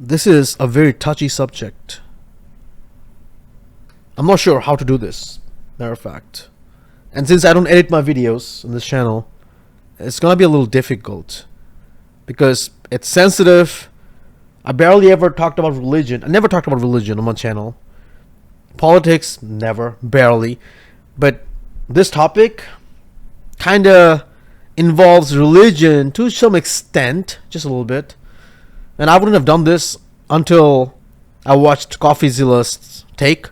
This is a very touchy subject. I'm not sure how to do this, matter of fact. And since I don't edit my videos on this channel, it's gonna be a little difficult because it's sensitive. I barely ever talked about religion. I never talked about religion on my channel. Politics, never, barely. But this topic kinda involves religion to some extent, just a little bit. And I wouldn't have done this until I watched CoffeeZilla's take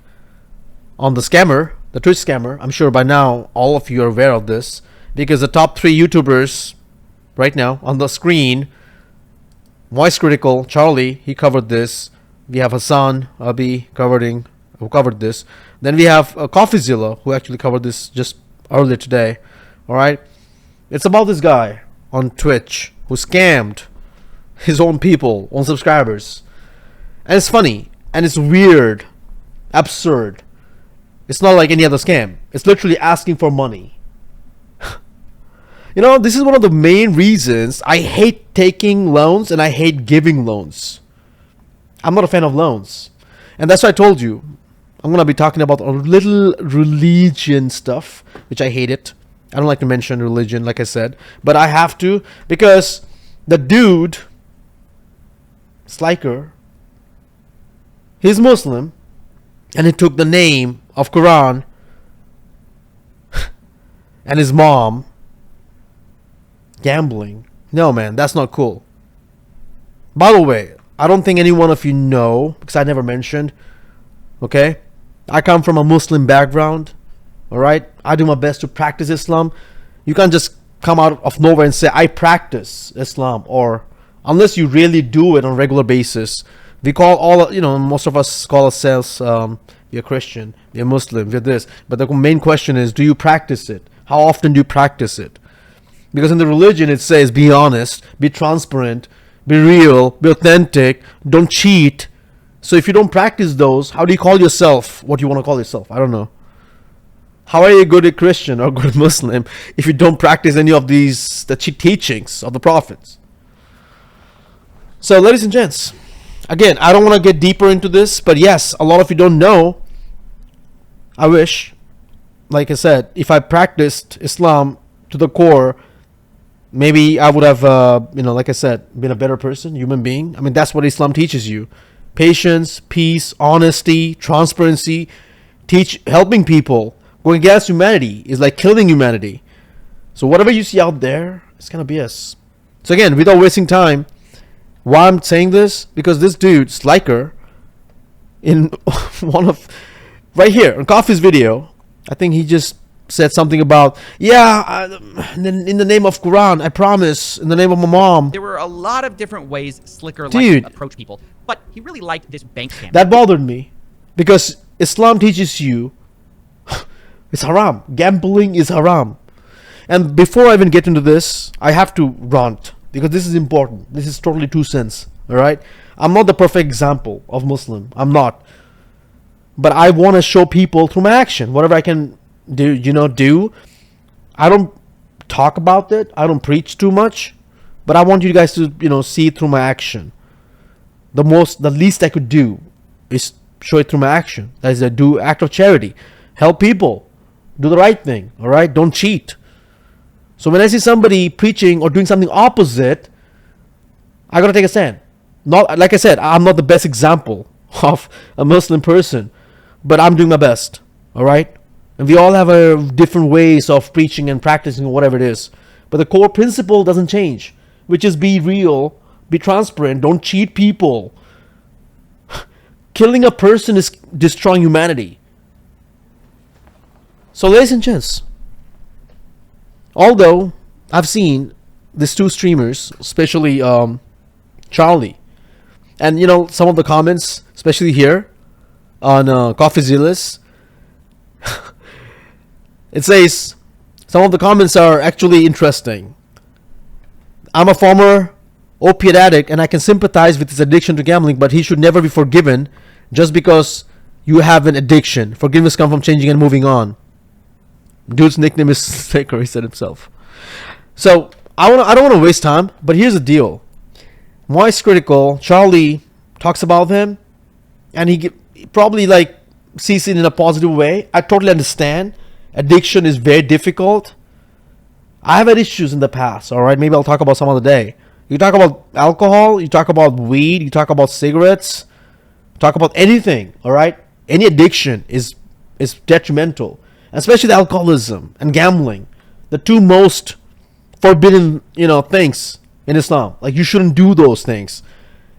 on the scammer, the Twitch scammer. I'm sure by now all of you are aware of this because the top 3 YouTubers right now on the screen, Voice Critical, Charlie, he covered this. We have Hassan Abi who covered this. Then we have CoffeeZilla, who actually covered this just earlier today. Alright? It's about this guy on Twitch who scammed his own people, own subscribers. And it's funny, and it's weird, absurd. It's not like any other scam. It's literally asking for money. You know, this is one of the main reasons I hate taking loans and I hate giving loans. I'm not a fan of loans. And that's why I told you, I'm going to be talking about a little religion stuff, which I hate it. I don't like to mention religion, like I said. But I have to, because the dude, Sliker, he's Muslim, and he took the name of Quran and his mom gambling. No, man, that's not cool. By the way, I don't think any one of you know, because I never mentioned, okay? I come from a Muslim background, alright? I do my best to practice Islam. You can't just come out of nowhere and say, I practice Islam, or unless you really do it on a regular basis. We call all, most of us call ourselves, we're Christian, we're Muslim, we're this. But the main question is, do you practice it? How often do you practice it? Because in the religion it says, be honest, be transparent, be real, be authentic, don't cheat. So if you don't practice those, how do you call yourself what you want to call yourself? I don't know. How are you a good Christian or good Muslim if you don't practice any of these the teachings of the prophets? So ladies and gents, again, I don't want to get deeper into this, but yes, a lot of you don't know. I wish, like I said, if I practiced Islam to the core, maybe I would have, like I said, been a better person, human being. I mean, that's what Islam teaches you. Patience, peace, honesty, transparency, helping people. Going against humanity is like killing humanity. So whatever you see out there, it's kind of BS. So again, without wasting time, why I'm saying this? Because this dude, Sliker, in one of, right here, on Coffee's video, I think he just said something about, in the name of Quran, I promise, in the name of my mom. There were a lot of different ways Sliker liked to approach people, but he really liked this bank scam. That bothered me, because Islam teaches you it's haram. Gambling is haram. And before I even get into this, I have to rant, because this is important. This is totally 2 cents. Alright? I'm not the perfect example of Muslim. I'm not. But I want to show people through my action. Whatever I can do. I don't talk about it. I don't preach too much. But I want you guys to, see it through my action. The least I could do is show it through my action. That is, do act of charity. Help people. Do the right thing. Alright? Don't cheat. So when I see somebody preaching or doing something opposite, I gotta take a stand. Not, like I said, I'm not the best example of a Muslim person, but I'm doing my best. Alright? And we all have different ways of preaching and practicing or whatever it is. But the core principle doesn't change, which is be real, be transparent, don't cheat people. Killing a person is destroying humanity. So ladies and gents, although I've seen these 2 streamers, especially Charlie, and some of the comments, especially here on CoffeeZilla's, it says some of the comments are actually interesting. I'm a former opiate addict and I can sympathize with his addiction to gambling, but he should never be forgiven just because you have an addiction. Forgiveness comes from changing and moving on. Dude's nickname is Sliker, he said himself. So I don't want to waste time, but here's the deal. Voice Critical, Charlie talks about him, and he probably like sees it in a positive way. I totally understand. Addiction is very difficult. I have had issues in the past, all right? Maybe I'll talk about some other day. You talk about alcohol, you talk about weed, you talk about cigarettes, talk about anything, all right? Any addiction is detrimental, especially the alcoholism and gambling, the two most forbidden, things in Islam. Like, you shouldn't do those things.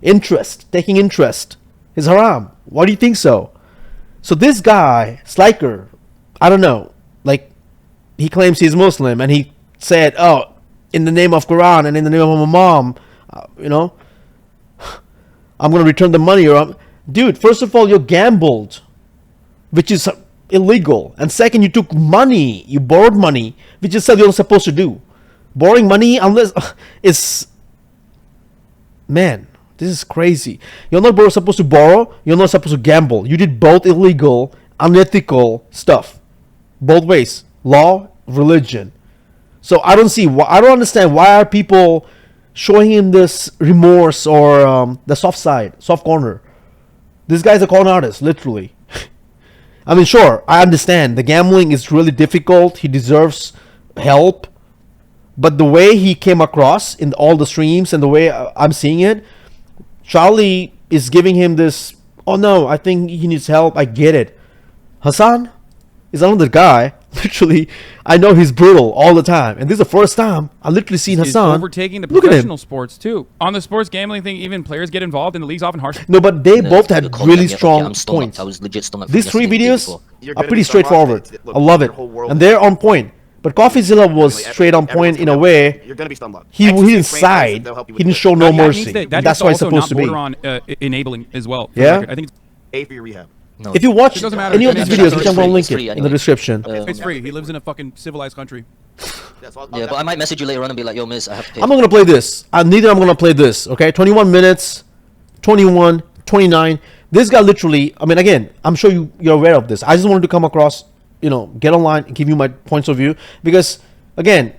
Taking interest is haram. Why do you think so? So this guy, Sliker, I don't know, like, he claims he's Muslim, and he said, oh, in the name of Quran and in the name of my mom, I'm going to return the money. Dude, first of all, you gambled, which is illegal. And second, you took money. You borrowed money, which is something you're not supposed to do. Borrowing money, unless is... Man, this is crazy. You're not supposed to borrow. You're not supposed to gamble. You did both illegal, unethical stuff. Both ways. Law, religion. So I don't understand why are people showing him this remorse or the soft corner. This guy's a con artist, literally. I mean, sure, I understand. The gambling is really difficult. He deserves help. But the way he came across in all the streams and the way I'm seeing it, Charlie is giving him this, oh no, I think he needs help. I get it. Hassan is another guy. Literally, I know he's brutal all the time, and this is the first time I literally seen Hassan. He's overtaking the professional sports too. On the sports gambling thing, even players get involved, and the league's often harsh. No, but they both had really strong points. I was legit These 3 videos are pretty straightforward. I love it, and they're on point. But CoffeeZilla was straight on point in a way. You're gonna be stunlocked. He didn't side. He didn't show no mercy. That's why it's supposed to be. On enabling as well. Yeah. I think it's A for your rehab. No, if you watch any of these videos, which I'm going to link it in the description. It's free. He lives in a fucking civilized country. Yeah, but I might message you later on and be like, yo, miss, I have to pay. I'm not going to play this. Neither I'm going to play this, okay? 21 minutes, 21, 29. This guy literally, I mean, again, I'm sure you're aware of this. I just wanted to come across, get online and give you my points of view. Because, again,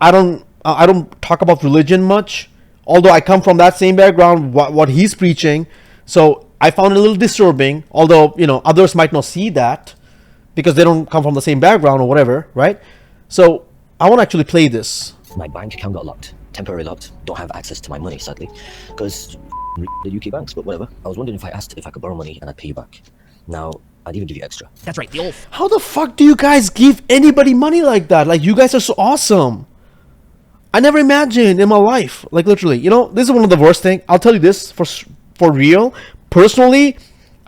I don't talk about religion much. Although I come from that same background, what he's preaching. So I found it a little disturbing, although, others might not see that because they don't come from the same background or whatever, right? So I want to actually play this. My bank account got locked, temporarily locked. Don't have access to my money, sadly, because the UK banks, but whatever. I was wondering if I asked if I could borrow money and I'd pay you back. Now, I'd even give you extra. That's right, the old... How the fuck do you guys give anybody money like that? Like, you guys are so awesome. I never imagined in my life, like literally, this is one of the worst things. I'll tell you this for real. Personally,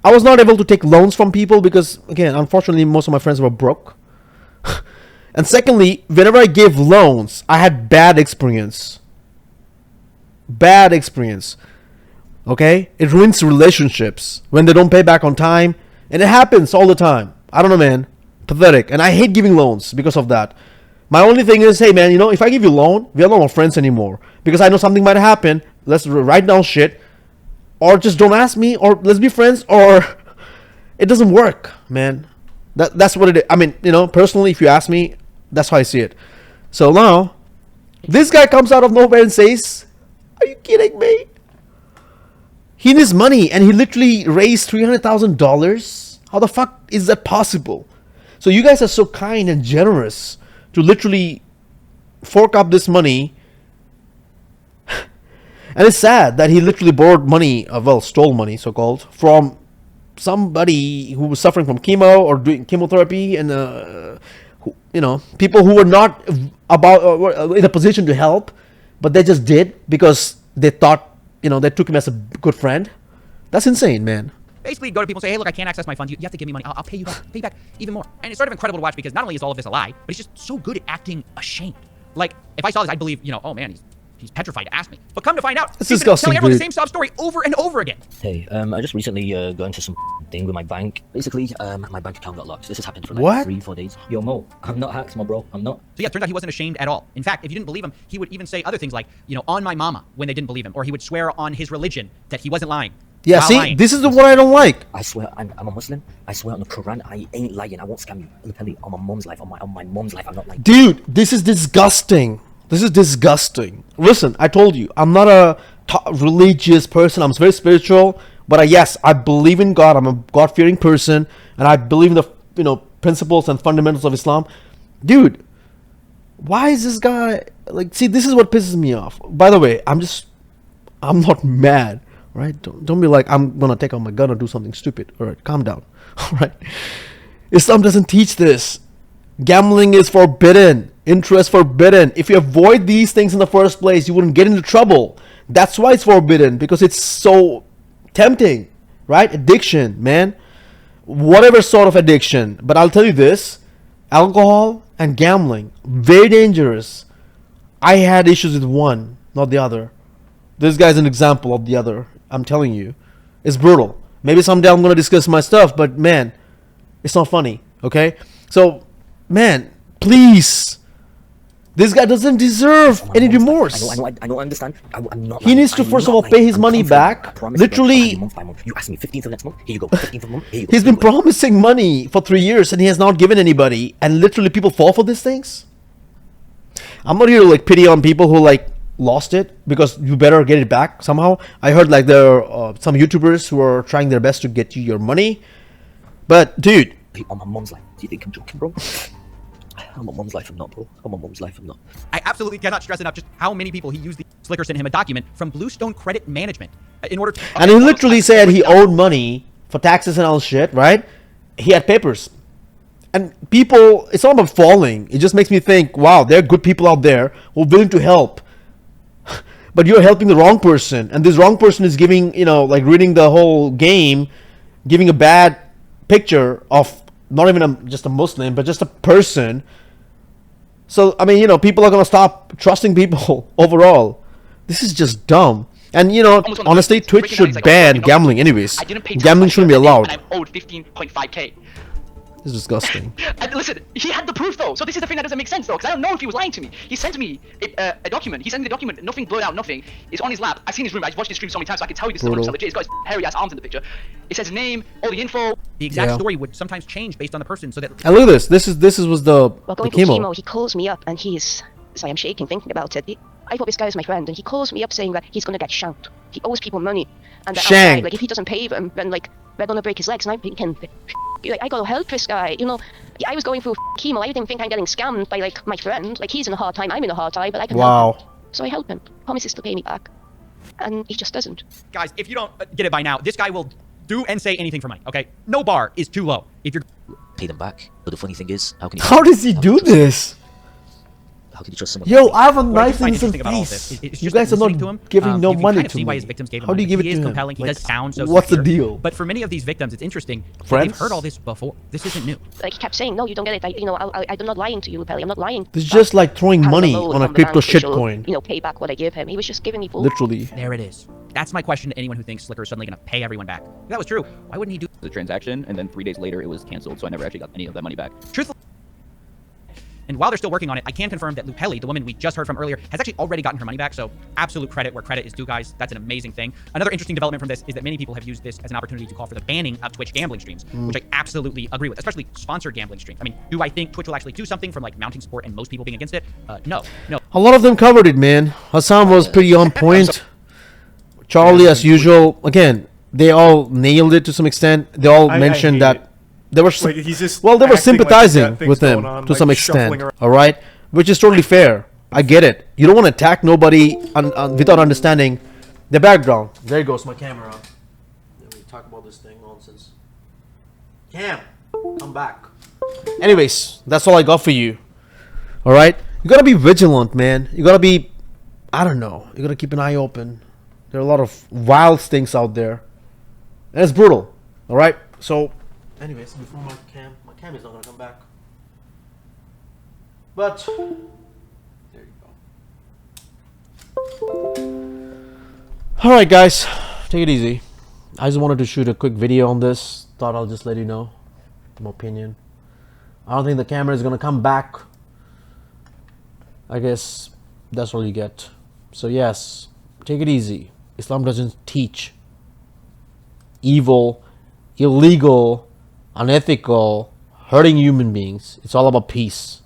I was not able to take loans from people because, again, unfortunately, most of my friends were broke. And secondly, whenever I gave loans, I had bad experience. Bad experience. Okay? It ruins relationships when they don't pay back on time. And it happens all the time. I don't know, man. Pathetic. And I hate giving loans because of that. My only thing is, hey, man, if I give you a loan, we are not friends anymore. Because I know something might happen. Let's write down shit. Or just don't ask me, or let's be friends, or it doesn't work, man. That's what it is. I mean, personally, if you ask me, that's how I see it. So now, this guy comes out of nowhere and says, are you kidding me? He needs money, and he literally raised $300,000. How the fuck is that possible? So you guys are so kind and generous to literally fork up this money. And it's sad that he literally borrowed money, stole money, so-called, from somebody who was suffering from chemo or doing chemotherapy, and people who were not in a position to help, but they just did because they thought, they took him as a good friend. That's insane, man. Basically, go to people and say, hey, look, I can't access my funds. You have to give me money. I'll pay you back even more. And it's sort of incredible to watch because not only is all of this a lie, but he's just so good at acting ashamed. Like, if I saw this, I'd believe, oh man, he's petrified to ask me. But come to find out, he's been telling everyone the same sob story over and over again. Hey, I just recently got into some thing with my bank. Basically, my bank account got locked. This has happened for like 3-4 days. Yo, Mo, I'm not hacked, my bro. I'm not. So yeah, it turns out he wasn't ashamed at all. In fact, if you didn't believe him, he would even say other things like, on my mama, when they didn't believe him. Or he would swear on his religion that he wasn't lying. Yeah, see, lying. This is the one I don't like. I swear, I'm a Muslim. I swear on the Quran, I ain't lying. I won't scam you. Independently, on my mom's life, on my mom's life, I'm not lying. Dude, this is disgusting. This is disgusting. Listen, I told you, I'm not a religious person. I'm very spiritual, but yes, I believe in God. I'm a God-fearing person, and I believe in the principles and fundamentals of Islam. Dude, why is this guy like? See, this is what pisses me off. By the way, I'm not mad, right? Don't be like I'm gonna take out my gun or do something stupid. All right, calm down. All right, Islam doesn't teach this. Gambling is forbidden. Interest forbidden. If you avoid these things in the first place, you wouldn't get into trouble. That's why it's forbidden, because it's so tempting, right? Addiction, man. Whatever sort of addiction. But I'll tell you this, alcohol and gambling, very dangerous. I had issues with one, not the other. This guy's an example of the other. I'm telling you. It's brutal. Maybe someday I'm going to discuss my stuff, but man, it's not funny, okay? So, man, please. This guy doesn't deserve any remorse. I know, I understand. I'm not. He needs to first of all pay his money back. Literally, month by month. You ask me 15th of next month. Here you go. 15th of the month. Here you go. he's been promising money for 3 years and he has not given anybody. And literally, people fall for these things. I'm not here to like pity on people who like lost it, because you better get it back somehow. I heard like there are some YouTubers who are trying their best to get you your money. But dude, On my mom's life. Do you think I'm joking, bro? On my mom's life, I'm not, bro. On my mom's life, I'm not. I absolutely cannot stress enough just how many people he used. Sliker sent him a document from Bluestone Credit Management in order to... and he literally said he owed money for taxes and all shit, right? He had papers. And people, it's not about falling. It just makes me think, wow, there are good people out there who are willing to help. But you're helping the wrong person. And this wrong person is giving, like reading the whole game, giving a bad picture of not even just a Muslim, but just a person. So, I mean, people are going to stop trusting people overall. This is just dumb. And, honestly, Twitch should ban gambling anyways. Gambling shouldn't be allowed. And I owed 15.5k. It's disgusting. And listen, he had the proof though, so this is the thing that doesn't make sense though, because I don't know if he was lying to me. He sent me a document. He sent me the document. Nothing blurred out. Nothing. It's on his lap. I've seen his room. I've watched his stream so many times, so I can tell you this is 100% legit. He's got his hairy ass arms in the picture. It says his name, all the info. The exact Yeah. story would sometimes change based on the person, so that... And look at this. This was the While going chemo. through chemo, he calls me up and sorry, I'm shaking thinking about it. I thought this guy was my friend, and he calls me up saying that he's gonna get shanked. He owes people money, and that Shanked. outside, like if he doesn't pay them, then like they're gonna break his legs. And I'm thinking, like, I gotta help this guy. I was going through chemo. I didn't think I'm getting scammed by like my friend. Like he's in a hard time, I'm in a hard time, but I can help him. So I help him. Promises to pay me back, and he just doesn't. Guys, if you don't get it by now, this guy will do and say anything for money, okay? No bar is too low. If you're... Pay them back. But the funny thing is, how can you... How does he do this? How can you trust someone? Yo, I have a What I nice find innocent interesting about all of this face. is You just guys are listening to not him, giving no you can money kind of to see why me. his victims gave him How do you money. give it He to is him? compelling. He Like, does sound so what's the sincere. deal? But for many of these victims, it's interesting. that Friends? They've heard all this before. This isn't new. Like he kept saying, no, you don't get it. I'm not lying to you, Pelly. I'm not lying. It's just like throwing Have money loan on a from the crypto bank, which will, shitcoin. Pay back what I give him. He was just giving me bull. Literally. There it is. That's my question to anyone who thinks Sliker is suddenly going to pay everyone back. If that was true, why wouldn't he do the transaction, and then 3 days later it was canceled, so I never actually got any of that money back. truthfully? And while they're still working on it, I can confirm that Lupelli, the woman we just heard from earlier, has actually already gotten her money back. So absolute credit where credit is due, guys. That's an amazing thing. Another interesting development from this is that many people have used this as an opportunity to call for the banning of Twitch gambling streams, which I absolutely agree with, especially sponsored gambling streams. I mean, do I think Twitch will actually do something from like mounting support and most people being against it? No. A lot of them covered it, man. Hassan was pretty on point. Charlie, as usual, again, they all nailed it to some extent. They all mentioned hate that it. they were Like, he's just well, they were acting like he's got sympathizing things with him going on, to like some shuffling extent. around. All right, which is totally fair. I get it. You don't want to attack nobody without understanding the background. There goes my camera. Let me talk about this thing nonsense. Cam, come back. Anyways, that's all I got for you. All right, you gotta be vigilant, man. You gotta be, I don't know. You gotta keep an eye open. There are a lot of wild things out there, and it's brutal. All right. So, anyways, before my cam is not gonna come back. But there you go. All right, guys, take it easy. I just wanted to shoot a quick video on this. Thought I'll just let you know my opinion. I don't think the camera is gonna come back. I guess that's all you get. So yes, take it easy. Islam doesn't teach evil, illegal, unethical, hurting human beings. It's all about peace.